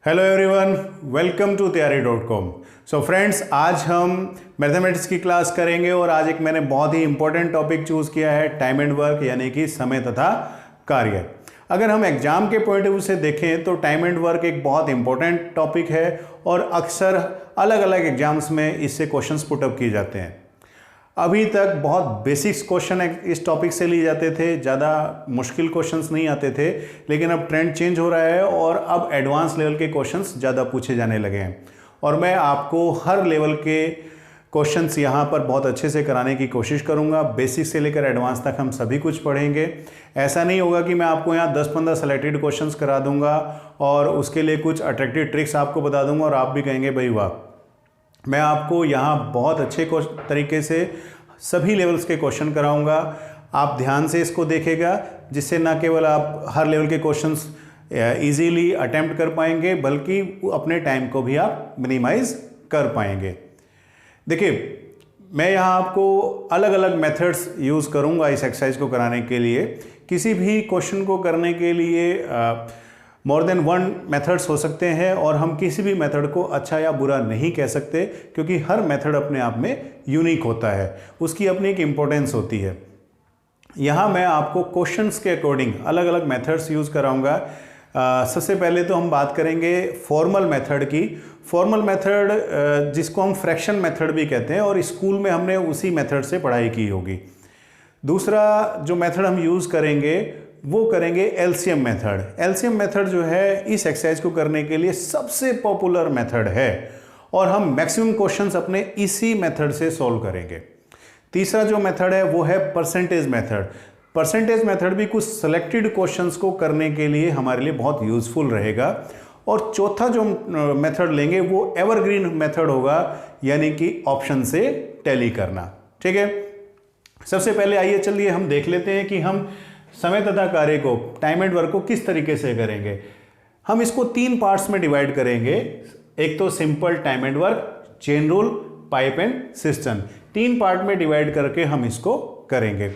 Hello everyone, welcome to तैयारी.com। So friends, आज हम मैथमेटिक्स की क्लास करेंगे और आज एक मैंने बहुत ही इंपॉर्टेंट टॉपिक चूज़ किया है, टाइम एंड वर्क, यानी कि समय तथा कार्य। अगर हम एग्जाम के पॉइंट ऑफ व्यू से देखें तो टाइम एंड वर्क एक बहुत इंपॉर्टेंट टॉपिक है और अक्सर अलग अलग एग्जाम्स में इससे क्वेश्चंस पुटअप किए जाते हैं। अभी तक बहुत बेसिक्स क्वेश्चन इस टॉपिक से लिए जाते थे, ज़्यादा मुश्किल क्वेश्चंस नहीं आते थे, लेकिन अब ट्रेंड चेंज हो रहा है और अब एडवांस लेवल के क्वेश्चंस ज़्यादा पूछे जाने लगे हैं और मैं आपको हर लेवल के क्वेश्चंस यहाँ पर बहुत अच्छे से कराने की कोशिश करूँगा। बेसिक से लेकर एडवांस तक हम सभी कुछ पढ़ेंगे। ऐसा नहीं होगा कि मैं आपको यहाँ 10-15 सेलेक्टेड क्वेश्चंस करा दूँगा और उसके लिए कुछ अट्रैक्टिव ट्रिक्स आपको बता दूँगा और आप भी कहेंगे भाई वाह। मैं आपको यहाँ बहुत अच्छे तरीके से सभी लेवल्स के क्वेश्चन कराऊंगा। आप ध्यान से इसको देखेगा, जिससे ना केवल आप हर लेवल के क्वेश्चंस इजीली अटेम्प्ट कर पाएंगे, बल्कि अपने टाइम को भी आप मिनिमाइज कर पाएंगे। देखिए, मैं यहाँ आपको अलग अलग मेथड्स यूज़ करूँगा इस एक्सरसाइज को कराने के लिए। किसी भी क्वेश्चन को करने के लिए मोर देन वन मेथड्स हो सकते हैं और हम किसी भी मेथड को अच्छा या बुरा नहीं कह सकते, क्योंकि हर मेथड अपने आप में यूनिक होता है, उसकी अपनी एक इम्पोर्टेंस होती है। यहाँ मैं आपको क्वेश्चंस के अकॉर्डिंग अलग अलग मेथड्स यूज़ कराऊंगा। सबसे पहले तो हम बात करेंगे फॉर्मल मेथड की। फॉर्मल मेथड जिसको हम फ्रैक्शन मेथड भी कहते हैं और स्कूल में हमने उसी मेथड से पढ़ाई की होगी। दूसरा जो मेथड हम यूज़ करेंगे वो करेंगे एलसीएम मेथड। एलसीएम मेथड जो है इस एक्सरसाइज को करने के लिए सबसे पॉपुलर मेथड है और हम मैक्सिमम क्वेश्चंस अपने इसी मेथड से सॉल्व करेंगे। तीसरा जो मेथड है वो है परसेंटेज मेथड। परसेंटेज मेथड भी कुछ सेलेक्टेड क्वेश्चंस को करने के लिए हमारे लिए बहुत यूजफुल रहेगा। और चौथा जो मेथड लेंगे वो एवरग्रीन मेथड होगा, यानी कि ऑप्शन से टैली करना। ठीक है, सबसे पहले आइए चलिए हम देख लेते हैं कि हम समय तथा कार्य को, टाइम एंड वर्क को किस तरीके से करेंगे। हम इसको 3 पार्ट्स में डिवाइड करेंगे। एक तो simple time and work, chain rule, pipe and system. 3 part में डिवाइड करके हम इसको करेंगे।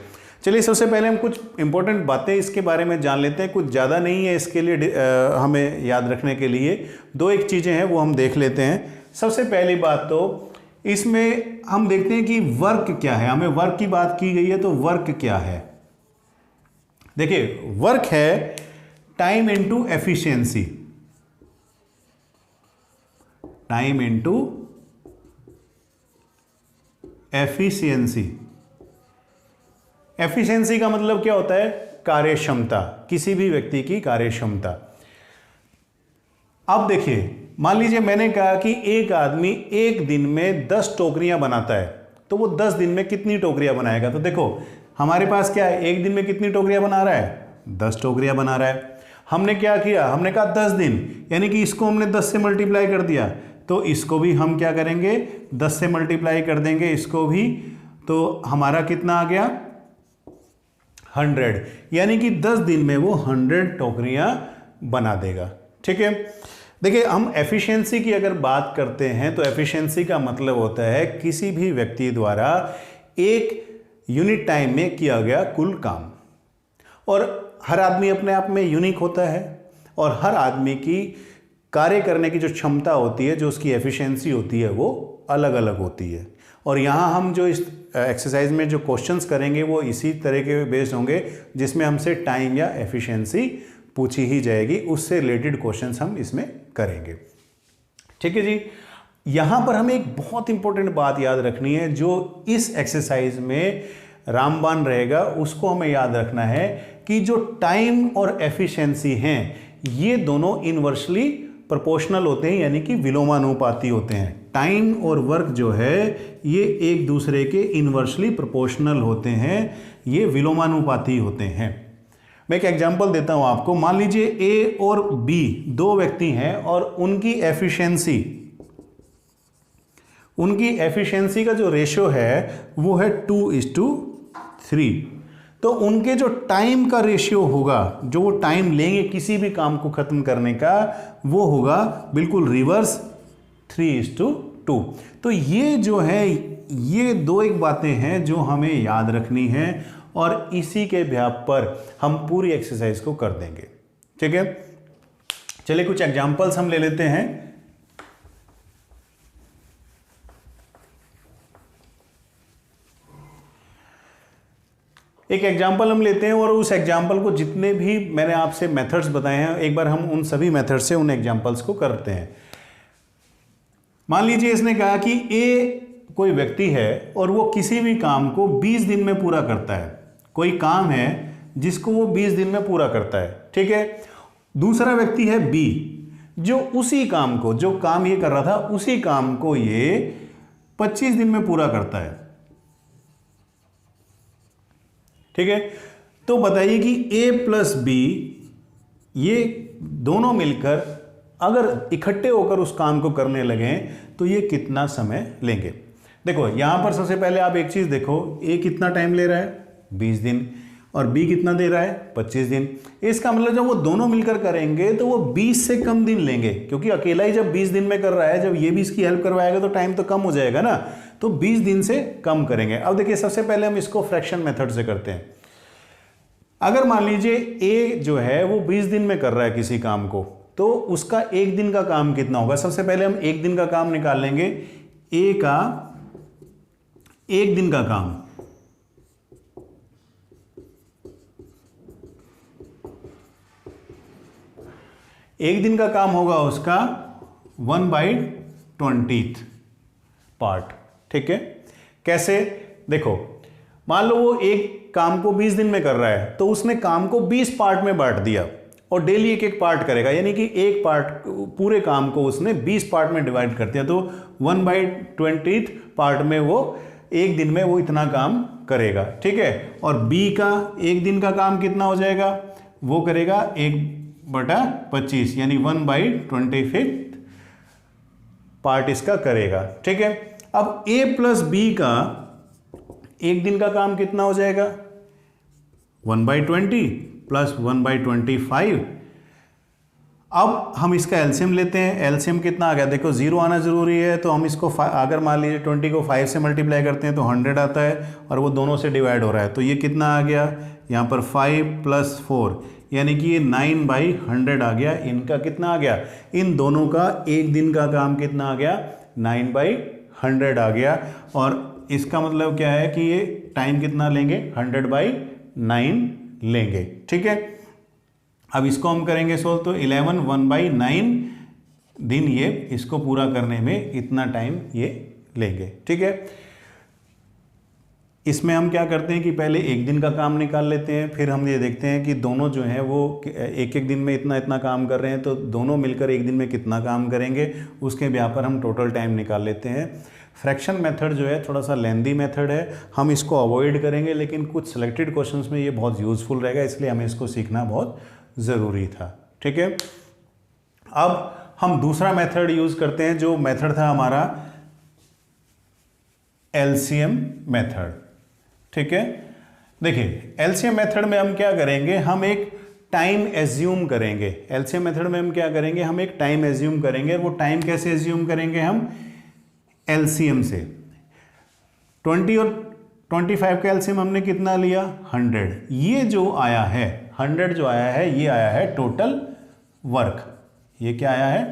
चलिए सबसे पहले हम कुछ इंपॉर्टेंट बातें इसके बारे में जान लेते हैं। कुछ ज़्यादा नहीं है इसके लिए हमें याद रखने के लिए। 2-1 चीज़ें हैं वो हम देख लेते हैं। सबसे पहली बात तो इसमें हम देखते हैं कि वर्क क्या है। हमें वर्क की बात की गई है, तो वर्क क्या है। देखिए, वर्क है time into efficiency. Time into efficiency. Efficiency का मतलब क्या होता है? कार्य क्षमता, किसी भी व्यक्ति की कार्य क्षमता। अब देखिए, मान लीजिए मैंने कहा कि एक आदमी एक दिन में 10 टोकरियां बनाता है, तो वो 10 दिन में कितनी टोकरियां बनाएगा? तो देखो हमारे पास क्या है, एक दिन में कितनी टोकरियां बना रहा है? 10 टोकरियां बना रहा है। हमने क्या किया, हमने कहा 10 दिन, यानी कि इसको हमने 10 से मल्टीप्लाई कर दिया, तो इसको भी हम क्या करेंगे, 10 से मल्टीप्लाई कर देंगे इसको भी, तो हमारा कितना आ गया? 100। यानी कि 10 दिन में वो 100 टोकरियां बना देगा। ठीक है, देखिए हम एफिशिएंसी की अगर बात करते हैं तो एफिशिएंसी का मतलब होता है किसी भी व्यक्ति द्वारा एक यूनिट टाइम में किया गया कुल काम। और हर आदमी अपने आप में यूनिक होता है और हर आदमी की कार्य करने की जो क्षमता होती है, जो उसकी एफिशिएंसी होती है, वो अलग अलग होती है। और यहाँ हम जो इस एक्सरसाइज में जो क्वेश्चंस करेंगे वो इसी तरह के बेस्ड होंगे, जिसमें हमसे टाइम या एफिशिएंसी पूछी ही जाएगी। उससे रिलेटेड क्वेश्चंस हम इसमें करेंगे। ठीक है जी, यहाँ पर हमें एक बहुत इंपॉर्टेंट बात याद रखनी है, जो इस एक्सरसाइज में रामबाण रहेगा। उसको हमें याद रखना है कि जो टाइम और एफिशिएंसी हैं, ये दोनों इनवर्सली प्रोपोर्शनल होते हैं, यानी कि विलोमानुपाती होते हैं। टाइम और वर्क जो है ये एक दूसरे के इनवर्सली प्रोपोर्शनल होते हैं, ये विलोमानुपाती होते हैं। मैं एक एग्जांपल देता हूं आपको। मान लीजिए ए और बी 2 व्यक्ति हैं और उनकी एफिशिएंसी का जो रेशियो है वो है 2:3। तो उनके जो टाइम का रेशियो होगा, जो वो टाइम लेंगे किसी भी काम को खत्म करने का, वो होगा बिल्कुल रिवर्स 3:2। तो ये जो है, ये 2-1 बातें हैं जो हमें याद रखनी है और इसी के व्याप पर हम पूरी एक्सरसाइज को कर देंगे। ठीक है, चलिए कुछ एग्जांपल्स हम ले लेते हैं। एक एग्जाम्पल हम लेते हैं और उस एग्जाम्पल को जितने भी मैंने आपसे मेथड्स बताए हैं एक बार हम उन सभी मेथड से उन एग्जाम्पल्स को करते हैं। मान लीजिए इसने कहा कि ए कोई व्यक्ति है और वो किसी भी काम को 20 दिन में पूरा करता है। कोई काम है जिसको वो 20 दिन में पूरा करता है, ठीक है। दूसरा व्यक्ति है बी जो उसी काम को, जो काम ये कर रहा था उसी काम को ये 25 दिन में पूरा करता है, ठीक है। तो बताइए कि ए प्लस बी ये दोनों मिलकर अगर इकट्ठे होकर उस काम को करने लगे तो ये कितना समय लेंगे। देखो यहां पर सबसे पहले आप एक चीज देखो, ए कितना टाइम ले रहा है 20 दिन और बी कितना दे रहा है 25 दिन। इसका मतलब जब वो दोनों मिलकर करेंगे तो वो 20 से कम दिन लेंगे, क्योंकि अकेला ही जब 20 दिन में कर रहा है, जब ये भी इसकी हेल्प करवाएगा तो टाइम तो कम हो जाएगा ना, तो 20 दिन से कम करेंगे। अब देखिए सबसे पहले हम इसको फ्रैक्शन मेथड से करते हैं। अगर मान लीजिए ए जो है वो 20 दिन में कर रहा है किसी काम को, तो उसका एक दिन का काम कितना होगा। सबसे पहले हम एक दिन का काम निकाल लेंगे। ए का एक दिन का काम, एक दिन का काम होगा उसका 1/20 पार्ट, ठीक है। कैसे, देखो मान लो वो एक काम को 20 दिन में कर रहा है तो उसने काम को 20 पार्ट में बांट दिया और डेली एक एक पार्ट करेगा, यानी कि एक पार्ट पूरे काम को उसने 20 पार्ट में डिवाइड कर दिया, तो 1/20 पार्ट में वो एक दिन में वो इतना काम करेगा, ठीक है। और बी का एक दिन का काम कितना हो जाएगा, वो करेगा 1/25 यानी 1/25 पार्ट इसका करेगा, ठीक है। अब ए प्लस बी का एक दिन का काम कितना हो जाएगा 1/20 प्लस 1/25। अब हम इसका एलसीएम लेते हैं। एलसीएम कितना आ गया, देखो 0 आना जरूरी है, तो हम इसको अगर मान लीजिए 20 को 5 से मल्टीप्लाई करते हैं तो 100 आता है और वो दोनों से डिवाइड हो रहा है, तो ये कितना आ गया यहाँ पर 5 + 4 यानी कि ये 9/100 आ गया। इनका कितना आ गया, इन दोनों का एक दिन का काम कितना आ गया 9/100 आ गया। और इसका मतलब क्या है कि ये टाइम कितना लेंगे 100/9 लेंगे, ठीक है। अब इसको हम करेंगे सोल्व, तो 11 1/9 दिन ये इसको पूरा करने में इतना टाइम ये लेंगे, ठीक है। इसमें हम क्या करते हैं कि पहले एक दिन का काम निकाल लेते हैं, फिर हम ये देखते हैं कि दोनों जो हैं वो एक एक दिन में इतना इतना काम कर रहे हैं, तो दोनों मिलकर एक दिन में कितना काम करेंगे, उसके ब्याह पर हम टोटल टाइम निकाल लेते हैं। फ्रैक्शन मेथड जो है थोड़ा सा लेंदी मेथड है, हम इसको अवॉइड करेंगे, लेकिन कुछ सिलेक्टेड क्वेश्चंस में ये बहुत यूजफुल रहेगा, इसलिए हमें इसको सीखना बहुत ज़रूरी था, ठीक है। अब हम दूसरा मेथड यूज़ करते हैं, जो मेथड था हमारा एलसीएम मेथड, ठीक है। देखिए एलसीएम मेथड में हम क्या करेंगे, हम एक टाइम एज्यूम करेंगे। एलसीएम मेथड में हम क्या करेंगे, हम एक टाइम एज्यूम करेंगे। वो टाइम कैसे एज्यूम करेंगे, हम एलसीएम से 20 और 25 का एलसीएम हमने कितना लिया 100। ये जो आया है 100 जो आया है, ये आया है टोटल वर्क। ये क्या आया है,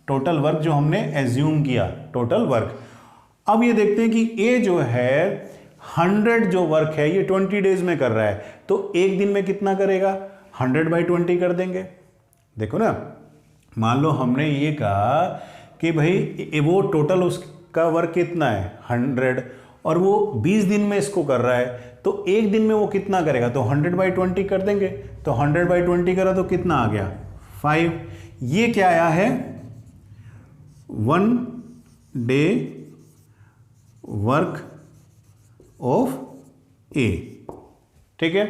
टोटल वर्क जो हमने एज्यूम किया, टोटल वर्क। अब ये देखते हैं कि ए जो है 100 जो वर्क है ये 20 डेज में कर रहा है, तो एक दिन में कितना करेगा 100/20 कर देंगे। देखो ना, मान लो हमने ये कहा कि भाई वो टोटल उसका वर्क कितना है 100 और वो 20 दिन में इसको कर रहा है, तो एक दिन में वो कितना करेगा, तो 100/20 कर देंगे। तो 100/20 करा तो कितना आ गया 5। ये क्या आया है 1 डे वर्क ऑफ ए, ठीक है।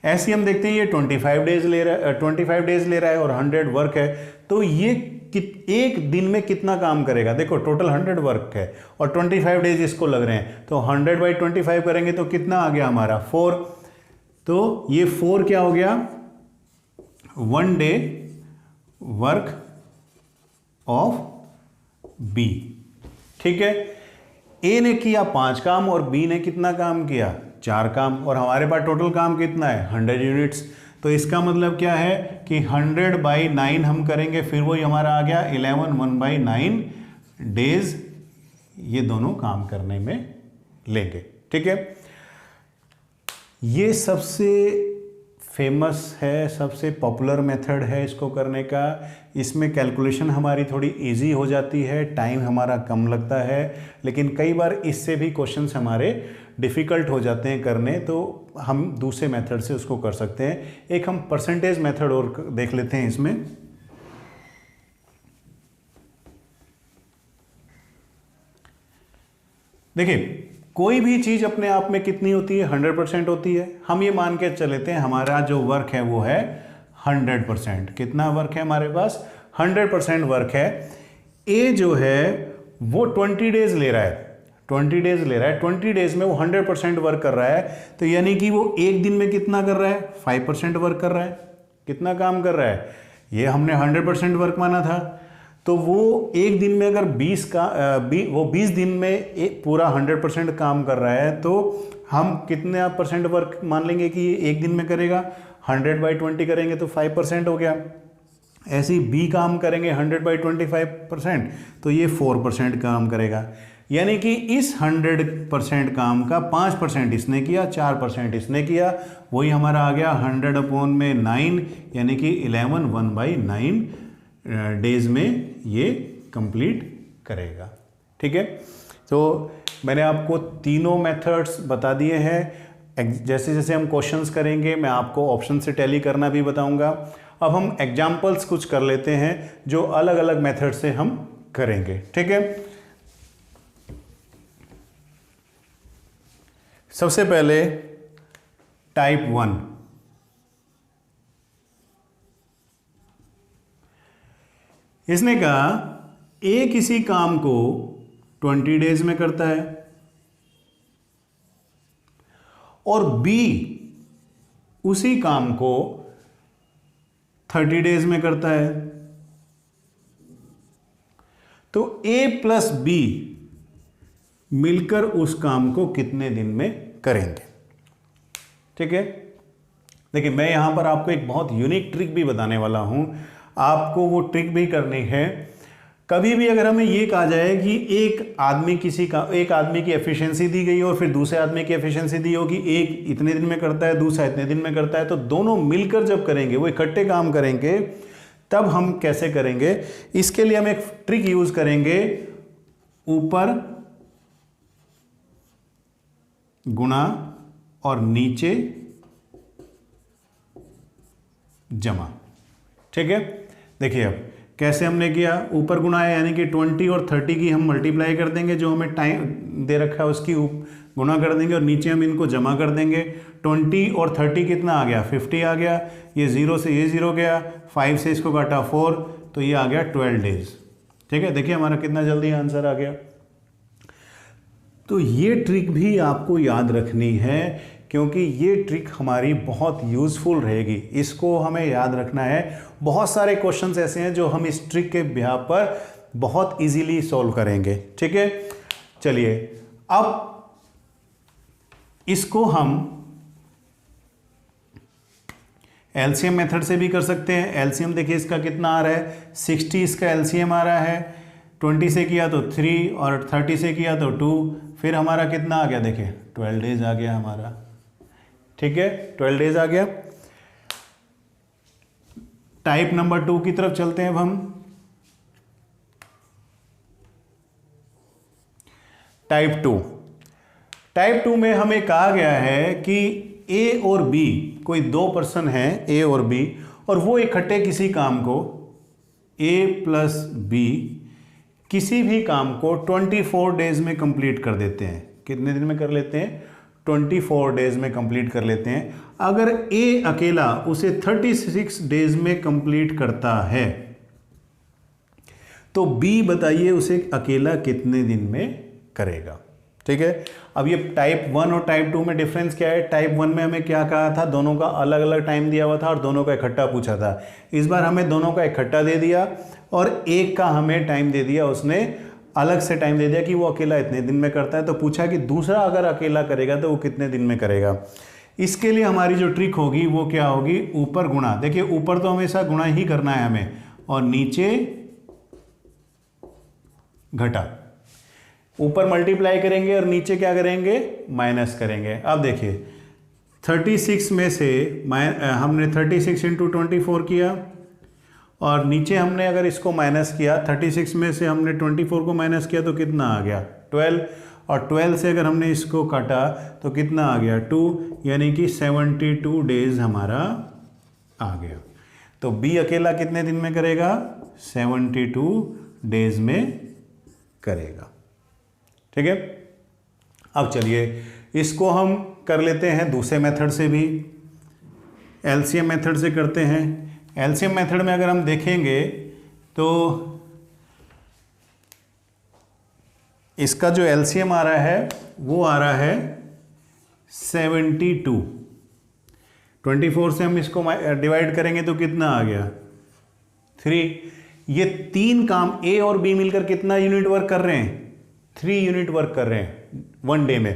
ऐसे हम देखते हैं ये 25 डेज ले रहा है, 25 डेज ले रहा है और 100 वर्क है, तो ये एक दिन में कितना काम करेगा। देखो टोटल 100 वर्क है और 25 डेज इसको लग रहे हैं, तो 100/25 करेंगे तो कितना आ गया हमारा 4। तो ये 4 क्या हो गया 1 डे वर्क ऑफ बी, ठीक है। ए ने किया 5 काम और बी ने कितना काम किया 4 काम, और हमारे पास टोटल काम कितना है 100 यूनिट्स। तो इसका मतलब क्या है कि 100/9 हम करेंगे, फिर वही हमारा आ गया 11 1/9 डेज ये दोनों काम करने में लेंगे। ठीक है, ये सबसे फेमस है, सबसे पॉपुलर मेथड है इसको करने का। इसमें कैलकुलेशन हमारी थोड़ी इजी हो जाती है, टाइम हमारा कम लगता है, लेकिन कई बार इससे भी क्वेश्चंस हमारे डिफ़िकल्ट हो जाते हैं करने, तो हम दूसरे मेथड से उसको कर सकते हैं। एक हम परसेंटेज मेथड और देख लेते हैं इसमें। देखिए, कोई भी चीज़ अपने आप में कितनी होती है, 100% होती है। हम ये मान के चलते हैं हमारा जो वर्क है वो है 100%। कितना वर्क है हमारे पास, 100% वर्क है। ए जो है वो 20 डेज ले रहा है, 20 डेज ले रहा है, 20 डेज में वो 100% वर्क कर रहा है, तो यानी कि वो एक दिन में कितना कर रहा है, 5% वर्क कर रहा है। कितना काम कर रहा है, ये हमने 100% वर्क माना था, तो वो एक दिन में अगर 20 दिन में पूरा 100% काम कर रहा है, तो हम कितने % वर्क मान लेंगे कि ये एक दिन में करेगा, 100/20 करेंगे तो 5% हो गया। ऐसे ही बी काम करेंगे 100/25%, तो ये 4% काम करेगा। यानी कि इस 100% काम का 5% इसने किया, 4% इसने किया, वही हमारा आ गया 100/9, यानी कि 11 1/9 डेज में ये कंप्लीट करेगा। ठीक है, तो मैंने आपको तीनों मेथड्स बता दिए हैं। जैसे जैसे हम क्वेश्चंस करेंगे मैं आपको ऑप्शन से टैली करना भी बताऊंगा। अब हम एग्जाम्पल्स कुछ कर लेते हैं जो अलग अलग मेथड से हम करेंगे। ठीक है, सबसे पहले टाइप 1। इसने कहा ए किसी काम को 20 डेज में करता है और बी उसी काम को 30 डेज में करता है, तो ए प्लस बी मिलकर उस काम को कितने दिन में करेंगे। ठीक है, देखिए मैं यहां पर आपको एक बहुत यूनिक ट्रिक भी बताने वाला हूं, आपको वो ट्रिक भी करनी है। कभी भी अगर हमें ये कहा जाए कि एक आदमी की एफिशिएंसी दी गई और फिर दूसरे आदमी की एफिशिएंसी दी होगी, एक इतने दिन में करता है दूसरा इतने दिन में करता है, तो दोनों मिलकर जब करेंगे, वो इकट्ठे काम करेंगे, तब हम कैसे करेंगे, इसके लिए हम एक ट्रिक यूज करेंगे, ऊपर गुणा और नीचे जमा। ठीक है, देखिए अब कैसे हमने किया, ऊपर गुणा है यानी कि 20 और 30 की हम मल्टीप्लाई कर देंगे, जो हमें टाइम दे रखा है उसकी गुणा कर देंगे, और नीचे हम इनको जमा कर देंगे। 20 और 30 कितना आ गया, 50 आ गया, ये 0 से ये 0 गया, 5 से इसको काटा 4, तो ये आ गया 12 डेज। ठीक है, देखिए हमारा कितना जल्दी आंसर आ गया। तो ये ट्रिक भी आपको याद रखनी है, क्योंकि ये ट्रिक हमारी बहुत यूज़फुल रहेगी, इसको हमें याद रखना है। बहुत सारे क्वेश्चंस ऐसे हैं जो हम इस ट्रिक के बिहार पर बहुत इजीली सॉल्व करेंगे। ठीक है, चलिए अब इसको हम एलसीएम मेथड से भी कर सकते हैं। एलसीएम देखिए इसका कितना आ रहा है, 60 इसका एलसीएम आ रहा है, 20 से किया तो 3 और 30 से किया तो 2, फिर हमारा कितना आ गया, देखिए 12 डेज आ गया हमारा। ठीक है, 12 डेज आ गया। टाइप नंबर 2 की तरफ चलते हैं अब हम। टाइप 2 में हमें कहा गया है कि ए और बी, कोई दो पर्सन हैं ए और बी, और वो इकट्ठे किसी काम को, ए प्लस बी किसी भी काम को 24 डेज में कंप्लीट कर देते हैं। कितने दिन में कर लेते हैं, 24 डेज में कंप्लीट कर लेते हैं। अगर ए अकेला उसे 36 डेज में कंप्लीट करता है, तो बी बताइए उसे अकेला कितने दिन में करेगा। ठीक है, अब ये टाइप 1 और टाइप 2 में डिफरेंस क्या है। टाइप 1 में हमें क्या कहा था, दोनों का अलग अलग टाइम दिया हुआ था और दोनों का इकट्ठा पूछा था। इस बार हमें दोनों का इकट्ठा दे दिया और एक का हमें टाइम दे दिया, उसने अलग से टाइम दे दिया कि वो अकेला इतने दिन में करता है। तो पूछा कि दूसरा अगर अकेला करेगा तो वो कितने दिन में करेगा। इसके लिए हमारी जो ट्रिक होगी वो क्या होगी, ऊपर गुणा। देखिए ऊपर तो हमेशा गुणा ही करना है हमें, और नीचे घटा। ऊपर मल्टीप्लाई करेंगे और नीचे क्या करेंगे, माइनस करेंगे। अब देखिए 36 में से हमने 36 इंटू 24 किया, और नीचे हमने अगर इसको माइनस किया, 36 में से हमने 24 को माइनस किया तो कितना आ गया 12, और 12 से अगर हमने इसको काटा तो कितना आ गया 2, यानी कि 72 डेज हमारा आ गया। तो बी अकेला कितने दिन में करेगा, 72 डेज में करेगा। ठीक है, अब चलिए इसको हम कर लेते हैं दूसरे मेथड से भी, एलसीएम मेथड से करते हैं। एलसीएम मेथड में अगर हम देखेंगे तो इसका जो एलसीएम आ रहा है वो आ रहा है 72। 24 से हम इसको डिवाइड करेंगे तो कितना आ गया 3। ये तीन काम ए और बी मिलकर कितना यूनिट वर्क कर रहे हैं, 3 यूनिट वर्क कर रहे हैं 1 डे में।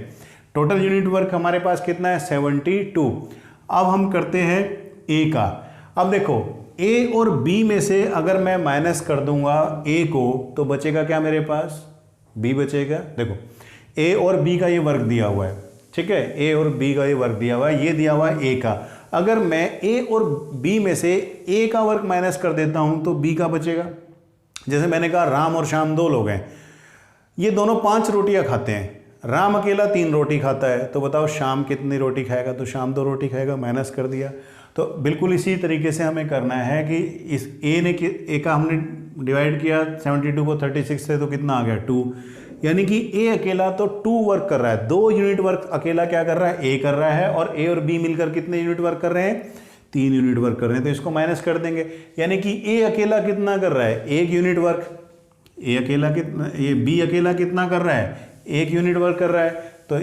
टोटल यूनिट वर्क हमारे पास कितना है 72। अब हम करते हैं ए का। अब देखो ए और बी में से अगर मैं माइनस कर दूंगा ए को तो बचेगा क्या मेरे पास, बी बचेगा। देखो ए और बी का ये वर्क दिया हुआ है, ठीक है, ए और बी का ये वर्क दिया हुआ है, ये दिया हुआ है ए का। अगर मैं ए और बी में से ए का वर्क माइनस कर देता हूं तो बी का बचेगा। जैसे मैंने कहा राम और श्याम 2 लोग हैं, ये दोनों 5 रोटियां खाते हैं, राम अकेला 3 रोटी खाता है, तो बताओ शाम कितनी रोटी खाएगा, तो शाम 2 रोटी खाएगा, माइनस कर दिया। तो बिल्कुल इसी तरीके से हमें करना है कि इस ए का हमने डिवाइड किया 72 को 36 से तो कितना आ गया 2, यानी कि ए अकेला तो 2 वर्क कर रहा है, 2 यूनिट वर्क अकेला क्या कर रहा है, ए कर रहा है, और ए और बी मिलकर कितने यूनिट वर्क कर रहे हैं, 3 यूनिट वर्क कर रहे हैं। तो इसको माइनस कर देंगे, यानी कि ए अकेला कितना कर रहा है, 1 यूनिट वर्क, ए अकेला कितना, ये बी अकेला कितना कर रहा है, 1 यूनिट वर्क कर रहा है। तो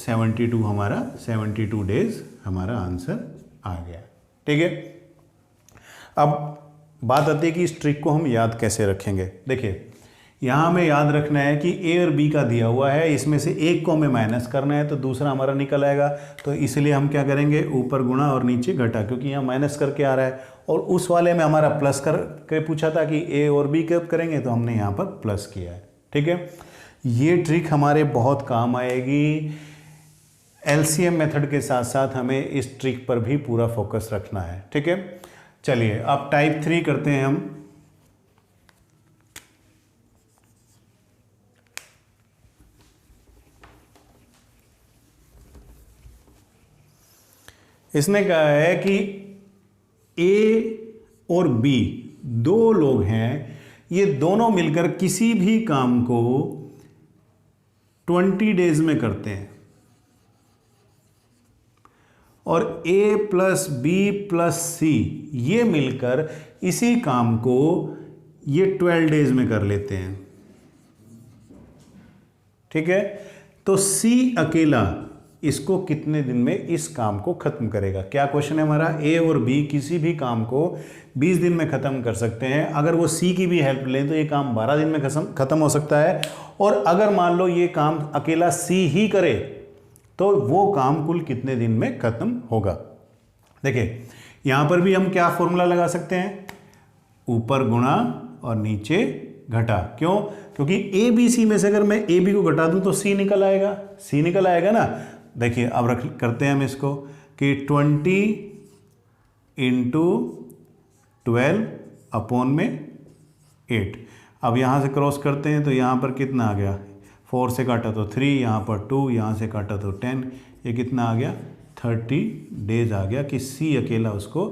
72 हमारा 72 डेज हमारा आंसर आ गया। ठीक है, अब बात आती है कि इस ट्रिक को हम याद कैसे रखेंगे। देखिए यहाँ हमें याद रखना है कि ए और बी का दिया हुआ है, इसमें से एक को हमें माइनस करना है तो दूसरा हमारा निकल आएगा। तो इसलिए हम क्या करेंगे, ऊपर गुणा और नीचे घटा, क्योंकि यहाँ माइनस करके आ रहा है, और उस वाले में हमारा प्लस करके पूछा था कि ए और बी कब करेंगे, तो हमने यहाँ पर प्लस किया है। ठीक है, ये ट्रिक हमारे बहुत काम आएगी। एलसीएम मेथड के साथ साथ हमें इस ट्रिक पर भी पूरा फोकस रखना है। ठीक है, चलिए अब टाइप 3 करते हैं हम। इसने कहा है कि ए और बी 2 लोग हैं, ये दोनों मिलकर किसी भी काम को 20 डेज में करते हैं, और ए प्लस बी प्लस सी ये मिलकर इसी काम को ये 12 डेज में कर लेते हैं। ठीक है, तो सी अकेला इसको कितने दिन में इस काम को खत्म करेगा। क्या क्वेश्चन है हमारा, ए और बी किसी भी काम को 20 दिन में खत्म कर सकते हैं। अगर वो सी की भी हेल्प लें तो ये काम 12 दिन में खत्म हो सकता है, और अगर मान लो ये काम अकेला सी ही करे तो वो काम कुल कितने दिन में खत्म होगा। देखिए यहां पर भी हम क्या फॉर्मूला लगा सकते हैं, ऊपर गुणा और नीचे घटा। क्यों, क्योंकि ए बी सी में से अगर मैं ए बी को घटा दूं तो सी निकल आएगा, सी निकल आएगा ना। देखिए अब करते हैं हम इसको कि 20 इंटू 12 अपॉन में 8। अब यहाँ से क्रॉस करते हैं तो यहाँ पर कितना आ गया, 4 से काटा तो 3, यहाँ पर 2, यहाँ से काटा तो 10, ये कितना आ गया 30 डेज आ गया कि सी अकेला उसको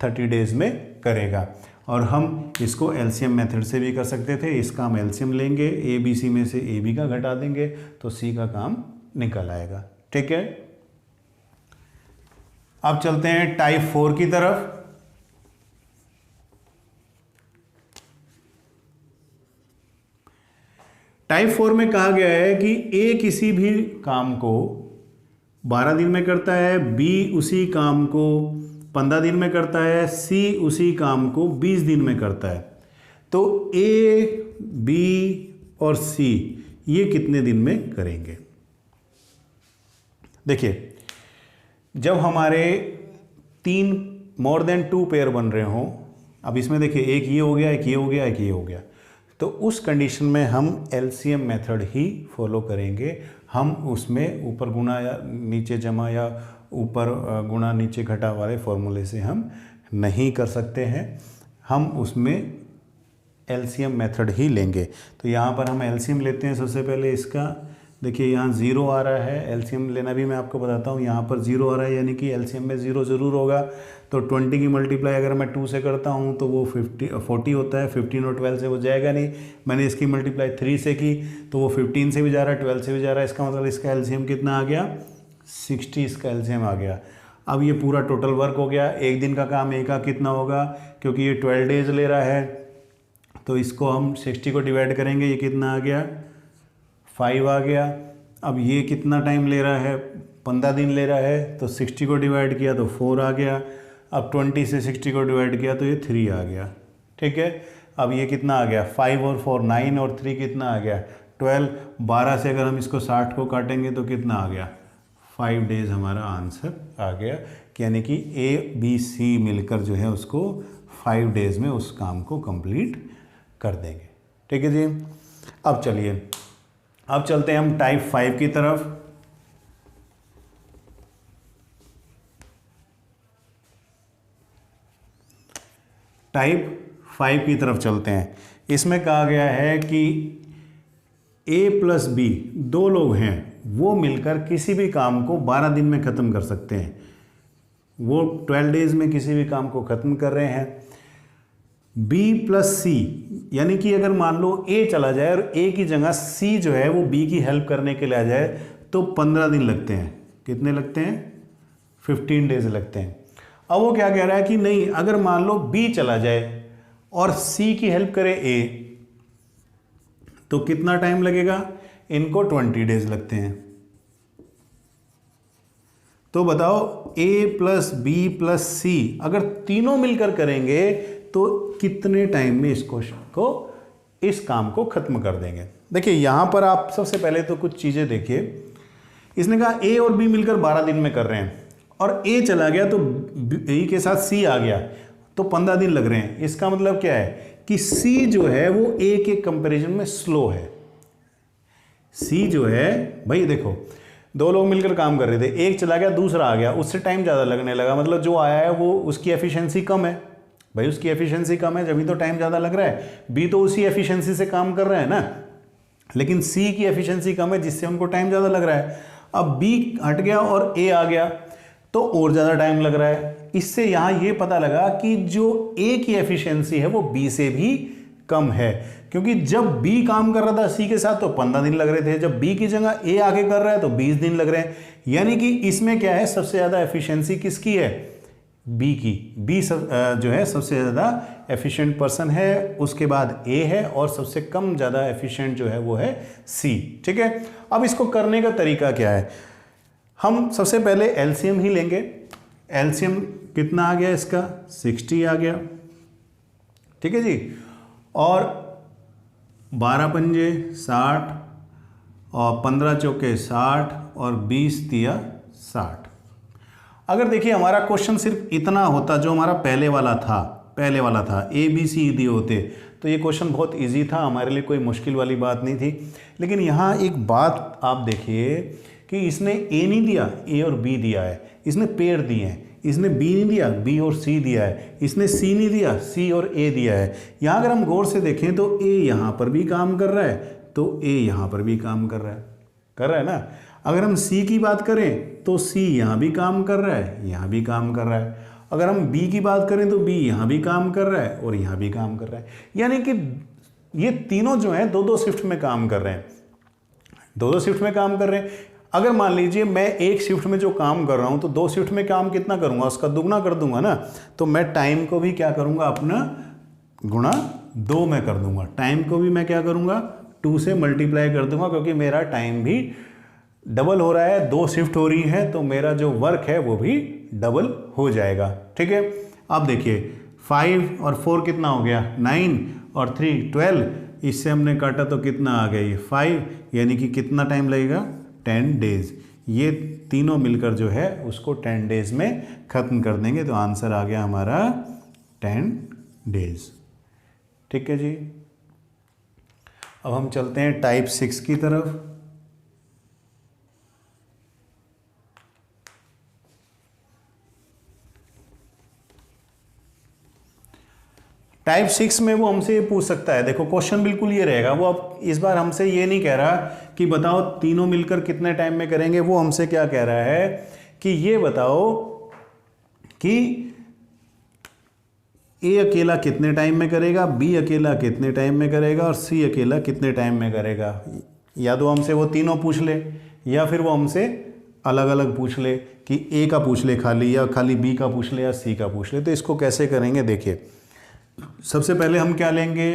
30 डेज में करेगा। और हम इसको एलसीएम मेथड से भी कर सकते थे, इसका हम एलसीएम लेंगे, ए बी सी में से ए बी का घटा देंगे तो सी का काम निकल आएगा। ठीक है, अब चलते हैं टाइप 4 की तरफ। टाइप 4 में कहा गया है कि ए किसी भी काम को 12 दिन में करता है, बी उसी काम को 15 दिन में करता है, सी उसी काम को 20 दिन में करता है। तो ए बी और सी ये कितने दिन में करेंगे। देखिए जब हमारे 3 मोर देन 2 पेयर बन रहे हों, अब इसमें देखिए एक ये हो गया, एक ये हो गया, एक ये हो गया, तो उस कंडीशन में हम एलसीएम मेथड ही फॉलो करेंगे। हम उसमें ऊपर गुणा या नीचे जमा या ऊपर गुणा नीचे घटा वाले फॉर्मूले से हम नहीं कर सकते हैं, हम उसमें एलसीएम मेथड ही लेंगे। तो यहाँ पर हम एलसीएम लेते हैं। सबसे पहले इसका देखिए यहाँ 0 आ रहा है, एलसीएम लेना भी मैं आपको बताता हूँ। यहाँ पर 0 आ रहा है यानी कि एलसीएम में 0 ज़रूर होगा। तो 20 की मल्टीप्लाई अगर मैं 2 से करता हूँ तो वो 40 होता है। 15 और 12 से वो जाएगा नहीं। मैंने इसकी मल्टीप्लाई 3 से की तो वो 15 से भी जा रहा है, 12 से भी जा रहा है। इसका मतलब इसका एलसीएम कितना आ गया, 60 इसका एलसीएम आ गया। अब ये पूरा टोटल वर्क हो गया। एक दिन का काम एक का कितना होगा, क्योंकि ये 12 डेज ले रहा है तो इसको हम 60 को डिवाइड करेंगे, ये कितना आ गया, 5 आ गया। अब ये कितना टाइम ले रहा है, 15 दिन ले रहा है, तो 60 को डिवाइड किया तो 4 आ गया। अब 20 से 60 को डिवाइड किया तो ये 3 आ गया। ठीक है, अब ये कितना आ गया, 5 और 4 9 और 3 कितना आ गया, 12। 12 से अगर हम इसको 60 को काटेंगे तो कितना आ गया, 5 डेज हमारा आंसर आ गया। यानी कि ABC मिलकर जो है उसको 5 डेज में उस काम को कंप्लीट कर देंगे। ठीक है जी। अब चलिए, अब चलते हैं हम टाइप 5 की तरफ। टाइप 5 की तरफ चलते हैं। इसमें कहा गया है कि A + B 2 लोग हैं, वो मिलकर किसी भी काम को 12 दिन में ख़त्म कर सकते हैं। वो 12 डेज में किसी भी काम को ख़त्म कर रहे हैं। B + C यानी कि अगर मान लो A चला जाए और A की जगह C जो है वो B की हेल्प करने के लिए आ जाए तो 15 दिन लगते हैं। कितने लगते हैं, 15 डेज लगते हैं। अब वो क्या कह रहा है कि नहीं, अगर मान लो B चला जाए और C की हेल्प करे A, तो कितना टाइम लगेगा, इनको 20 डेज लगते हैं। तो बताओ A + B + C अगर तीनों मिलकर करेंगे तो कितने टाइम में इस क्वेश्चन को, इस काम को खत्म कर देंगे। देखिए यहां पर आप सबसे पहले तो कुछ चीजें देखिए। इसने कहा A और B मिलकर 12 दिन में कर रहे हैं और A चला गया तो A के साथ C आ गया तो 15 दिन लग रहे हैं। इसका मतलब क्या है कि C जो है वो A के कंपैरिजन में स्लो है। C जो है, भाई देखो 2 लोग मिलकर काम कर रहे थे, एक चला गया दूसरा आ गया, उससे टाइम ज़्यादा लगने लगा, मतलब जो आया है वो उसकी एफिशिएंसी कम है। भाई उसकी एफिशिएंसी कम है जब तो टाइम ज़्यादा लग रहा है। B तो उसी एफिशिएंसी से काम कर रहा है ना, लेकिन C की एफिशिएंसी कम है जिससे उनको टाइम ज़्यादा लग रहा है। अब B हट गया और A आ गया तो और ज़्यादा टाइम लग रहा है। इससे यहाँ ये पता लगा कि जो A की एफिशिएंसी है वो B से भी कम है, क्योंकि जब B काम कर रहा था C के साथ तो 15 दिन लग रहे थे, जब B की जगह A आगे कर रहा है तो 20 दिन लग रहे हैं। यानी कि इसमें क्या है, सबसे ज़्यादा एफिशिएंसी किसकी है, B की। B जो है सबसे ज़्यादा एफिशिएंट पर्सन है, उसके बाद A है और सबसे कम ज़्यादा एफिशिएंट जो है वो है C। ठीक है, अब इसको करने का तरीका क्या है, हम सबसे पहले एलसीएम ही लेंगे। एलसीएम कितना आ गया इसका, 60 आ गया। ठीक है जी, और 12 पंजे 60 और 15 चौके 60 और 20 तिया 60। अगर देखिए हमारा क्वेश्चन सिर्फ इतना होता जो हमारा पहले वाला था ABC दिए होते तो ये क्वेश्चन बहुत इजी था, हमारे लिए कोई मुश्किल वाली बात नहीं थी। लेकिन यहाँ एक बात आप देखिए कि इसने A नहीं दिया, A और B दिया है, इसने पेयर दिए हैं। इसने B नहीं दिया, B और C दिया है, इसने C नहीं दिया, C और A दिया है। यहाँ अगर हम गौर से देखें तो A यहाँ पर भी काम कर रहा है तो A यहाँ पर भी काम कर रहा है ना। अगर हम C की बात करें तो C यहाँ भी काम कर रहा है, यहाँ भी काम कर रहा है। अगर हम B की बात करें तो B यहाँ भी काम कर रहा है और यहाँ भी काम कर रहा है। यानी कि ये तीनों जो हैं 2-2 शिफ्ट में काम कर रहे हैं, 2-2 शिफ्ट में काम कर रहे हैं। अगर मान लीजिए मैं एक शिफ्ट में जो काम कर रहा हूं तो 2 शिफ्ट में काम कितना करूंगा, उसका दुगना कर दूंगा ना। तो मैं टाइम को भी क्या करूंगा, अपना गुणा 2 में कर दूंगा। टाइम को भी मैं क्या करूंगा, 2 से मल्टीप्लाई कर दूंगा, क्योंकि मेरा टाइम भी डबल हो रहा है, 2 शिफ्ट हो रही है तो मेरा जो वर्क है वो भी डबल हो जाएगा। ठीक है, अब देखिए 5 और 4 कितना हो गया, 9 और 3 12, इससे हमने काटा तो कितना आ गया, ये 5, यानी कि कितना टाइम लगेगा, 10 डेज। ये तीनों मिलकर जो है उसको 10 डेज में ख़त्म कर देंगे। तो आंसर आ गया हमारा 10 डेज। ठीक है जी। अब हम चलते हैं टाइप 6 की तरफ। टाइप 6 में वो हमसे ये पूछ सकता है, देखो क्वेश्चन बिल्कुल ये रहेगा। वो अब इस बार हमसे ये नहीं कह रहा कि बताओ तीनों मिलकर कितने टाइम में करेंगे, वो हमसे क्या कह रहा है कि ये बताओ कि ए अकेला कितने टाइम में करेगा, बी अकेला कितने टाइम में करेगा और सी अकेला कितने टाइम में करेगा। या तो हमसे वो तीनों पूछ ले या फिर वो हमसे अलग अलग पूछ ले कि ए का पूछ ले खाली, या खाली बी का पूछ ले या सी का पूछ ले। तो इसको कैसे करेंगे, देखिए सबसे पहले हम क्या लेंगे,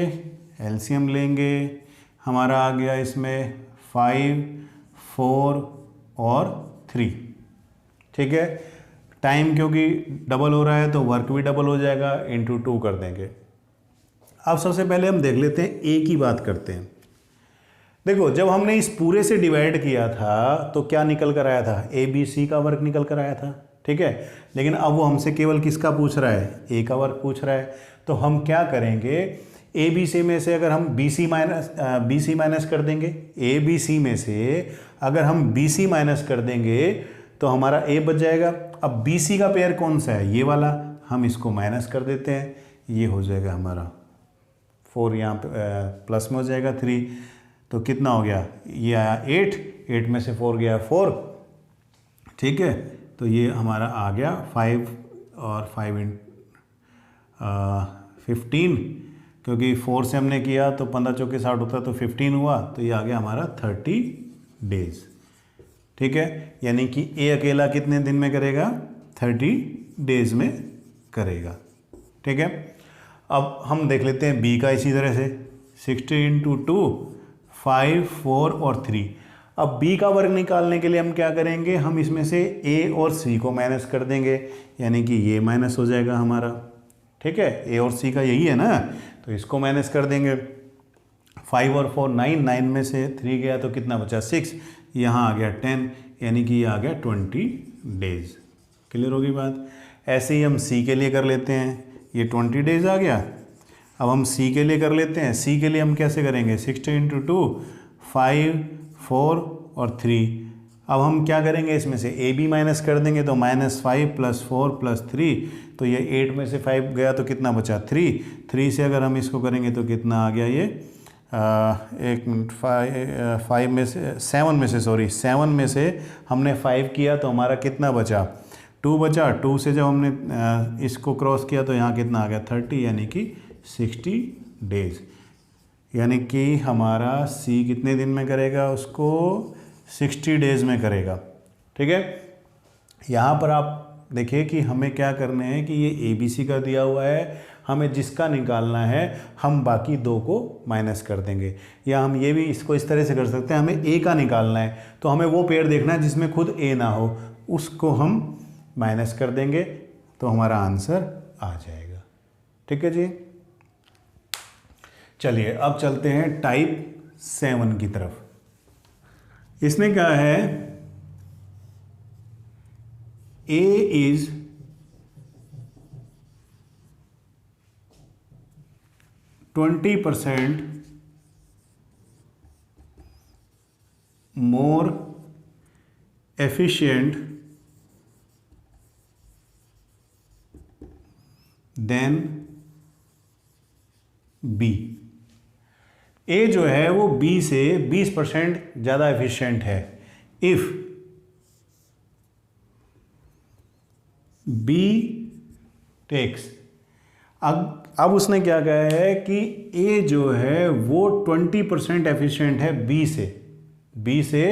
एलसीएम लेंगे। हमारा आ गया इसमें 5, 4 और 3। ठीक है, टाइम क्योंकि डबल हो रहा है तो वर्क भी डबल हो जाएगा, इंटू 2 कर देंगे। अब सबसे पहले हम देख लेते हैं, ए की बात करते हैं। देखो जब हमने इस पूरे से डिवाइड किया था तो क्या निकल कर आया था, ए बी सी का वर्क निकल कर आया था। ठीक है, लेकिन अब वो हमसे केवल किसका पूछ रहा है, ए का वर्क पूछ रहा है। तो हम क्या करेंगे, ए बी सी में से अगर हम बी सी माइनस कर देंगे, ए बी सी में से अगर हम बी सी माइनस कर देंगे तो हमारा ए बच जाएगा। अब बी सी का पेयर कौन सा है, ये वाला, हम इसको माइनस कर देते हैं, ये हो जाएगा हमारा 4, यहाँ पे प्लस में हो जाएगा 3। तो कितना हो गया, ये आया 8 में से 4 गया 4। ठीक है, तो ये हमारा आ गया 5 और 5 15, क्योंकि 4 से हमने किया तो 15 चौके 60 होता तो 15 हुआ, तो ये आ गया हमारा 30 डेज। ठीक है, यानी कि ए अकेला कितने दिन में करेगा, 30 डेज में करेगा। ठीक है, अब हम देख लेते हैं बी का इसी तरह से 60 × 2 5, 4 और 3। अब बी का वर्ग निकालने के लिए हम क्या करेंगे, हम इसमें से ए और सी को माइनस कर देंगे, यानी कि ये माइनस हो जाएगा हमारा। ठीक है, ए और सी का यही है ना, तो इसको माइनस कर देंगे। 5 और 4 9 में से 3 गया तो कितना बचा 6, यहाँ आ गया 10, यानी कि ये आ गया 20 डेज। क्लियर होगी बात। ऐसे ही हम सी के लिए कर लेते हैं, ये 20 डेज आ गया। अब हम सी के लिए कर लेते हैं, सी के लिए हम कैसे करेंगे, 60 × 2 5, 4 और 3। अब हम क्या करेंगे, इसमें से ए बी माइनस कर देंगे, तो -5 + 4 + 3, तो ये 8 में से 5 गया तो कितना बचा 3 से अगर हम इसको करेंगे तो कितना आ गया ये 7 में से हमने 5 किया तो हमारा कितना बचा 2 बचा। 2 से जब हमने इसको क्रॉस किया तो यहाँ कितना आ गया 30, यानी कि 60 डेज। यानी कि हमारा सी कितने दिन में करेगा, उसको 60 डेज में करेगा। ठीक है, यहाँ पर आप देखिए कि हमें क्या करने हैं कि ये ए बी सी का दिया हुआ है, हमें जिसका निकालना है हम बाकी 2 को माइनस कर देंगे। या हम ये भी इसको इस तरह से कर सकते हैं, हमें ए का निकालना है तो हमें वो पेयर देखना है जिसमें खुद ए ना हो, उसको हम माइनस कर देंगे तो हमारा आंसर आ जाएगा। ठीक है जी, चलिए अब चलते हैं टाइप 7 की तरफ। इसने कहा है A is 20% more efficient than B। A जो है वो B से 20% ज़्यादा एफिशिएंट है इफ़ बी टेक्स। अब उसने क्या कहा है कि ए जो है वो 20% एफिशिएंट है बी से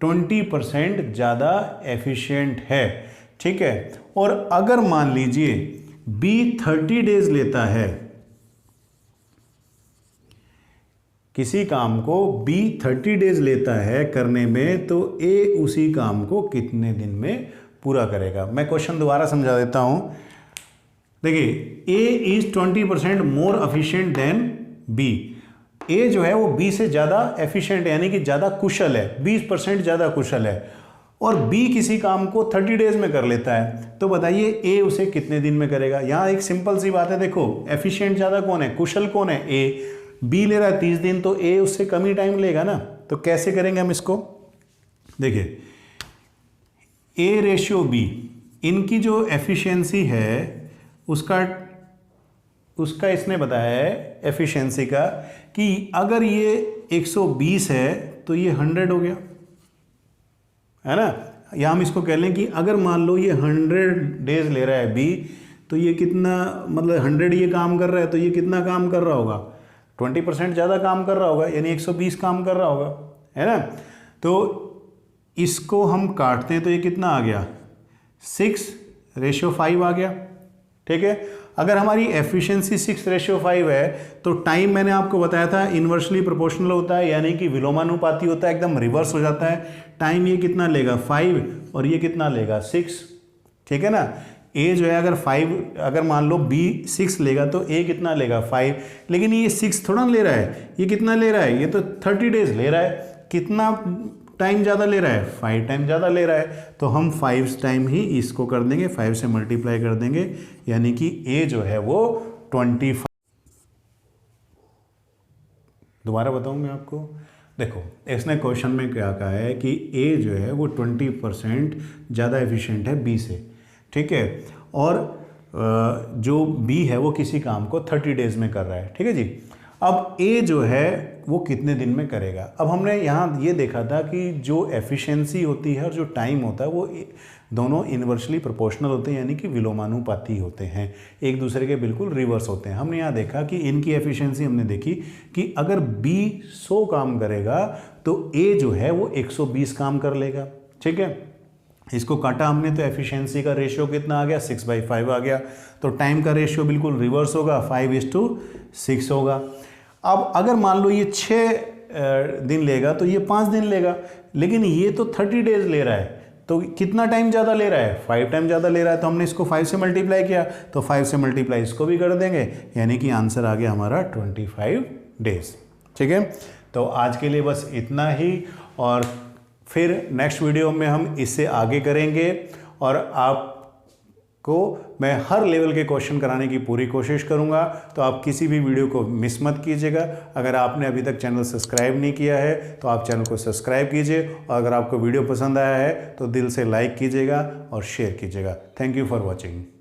20% ज़्यादा एफिशिएंट है। ठीक है, और अगर मान लीजिए बी 30 डेज लेता है, किसी काम को बी 30 डेज लेता है करने में, तो ए उसी काम को कितने दिन में पूरा करेगा। मैं क्वेश्चन दोबारा समझा देता हूं। देखिए, A is 20% more efficient than B. A जो है वो बी से ज़्यादा एफिशिएंट यानी कि ज़्यादा कुशल है, 20% ज़्यादा कुशल है। और बी किसी काम को 30 डेज में कर लेता है, तो बताइए ए उसे कितने दिन में करेगा। यहाँ एक सिंपल सी बात है, देखो एफिशिएंट ज़्यादा कौन है, कुशल कौन है, ए। बी ले रहा है 30 दिन, तो ए उससे कम ही टाइम लेगा ना। तो कैसे करेंगे हम इसको, देखिए ए रेशियो बी, इनकी जो एफिशिएंसी है उसका इसने बताया है एफिशिएंसी का कि अगर ये 120 है तो ये 100 हो गया, है ना। या हम इसको कह लें कि अगर मान लो ये 100 डेज ले रहा है बी, तो ये कितना, मतलब 100 ये काम कर रहा है, तो ये कितना काम कर रहा होगा, 20% ज़्यादा काम कर रहा होगा, यानी 120 काम कर रहा होगा, है ना। तो इसको हम काटते हैं तो ये कितना आ गया, 6:5 आ गया, ठीक है। अगर हमारी एफिशिएंसी 6:5 है तो टाइम मैंने आपको बताया था इन्वर्सली प्रोपोर्शनल होता है, यानी कि विलोमानुपाती होता है, एकदम रिवर्स हो जाता है। टाइम ये कितना लेगा 5 और ये कितना लेगा 6, ठीक है ना। ए जो है अगर मान लो बी 6 लेगा तो ए कितना लेगा 5, लेकिन ये 6 थोड़ा ले रहा है, ये कितना ले रहा है, ये तो 30 डेज ले रहा है। कितना टाइम ज़्यादा ले रहा है, 5 टाइम ज़्यादा ले रहा है, तो हम 5 टाइम ही इसको कर देंगे, 5 से मल्टीप्लाई कर देंगे, यानी कि ए जो है वो 25। दोबारा बताऊँ मैं आपको, देखो इसने क्वेश्चन में क्या कहा है कि ए जो है वो 20% ज़्यादा एफिशिएंट है बी से, ठीक है। और जो बी है वो किसी काम को 30 डेज में कर रहा है, ठीक है जी। अब ए जो है वो कितने दिन में करेगा। अब हमने यहाँ ये देखा था कि जो एफिशिएंसी होती है और जो टाइम होता है वो दोनों इन्वर्सली प्रोपोर्शनल होते हैं, यानी कि विलोमानुपाती होते हैं, एक दूसरे के बिल्कुल रिवर्स होते हैं। हमने यहाँ देखा कि इनकी एफिशिएंसी हमने देखी कि अगर बी 100 काम करेगा तो ए जो है वो 120 काम कर लेगा, ठीक है। इसको काटा हमने तो एफिशिएंसी का रेशियो कितना आ गया, 6/5 आ गया। तो टाइम का रेशियो बिल्कुल रिवर्स होगा, 5:6 होगा। अब अगर मान लो ये 6 दिन लेगा तो ये 5 दिन लेगा, लेकिन ये तो 30 डेज ले रहा है, तो कितना टाइम ज़्यादा ले रहा है, 5 टाइम ज़्यादा ले रहा है। तो हमने इसको 5 से मल्टीप्लाई किया, तो 5 से मल्टीप्लाई इसको भी कर देंगे, यानी कि आंसर आ गया हमारा 25 डेज, ठीक है। तो आज के लिए बस इतना ही, और फिर नेक्स्ट वीडियो में हम इससे आगे करेंगे, और आपको मैं हर लेवल के क्वेश्चन कराने की पूरी कोशिश करूंगा। तो आप किसी भी वीडियो को मिस मत कीजिएगा। अगर आपने अभी तक चैनल सब्सक्राइब नहीं किया है तो आप चैनल को सब्सक्राइब कीजिए, और अगर आपको वीडियो पसंद आया है तो दिल से लाइक कीजिएगा और शेयर कीजिएगा। Thank you for watching.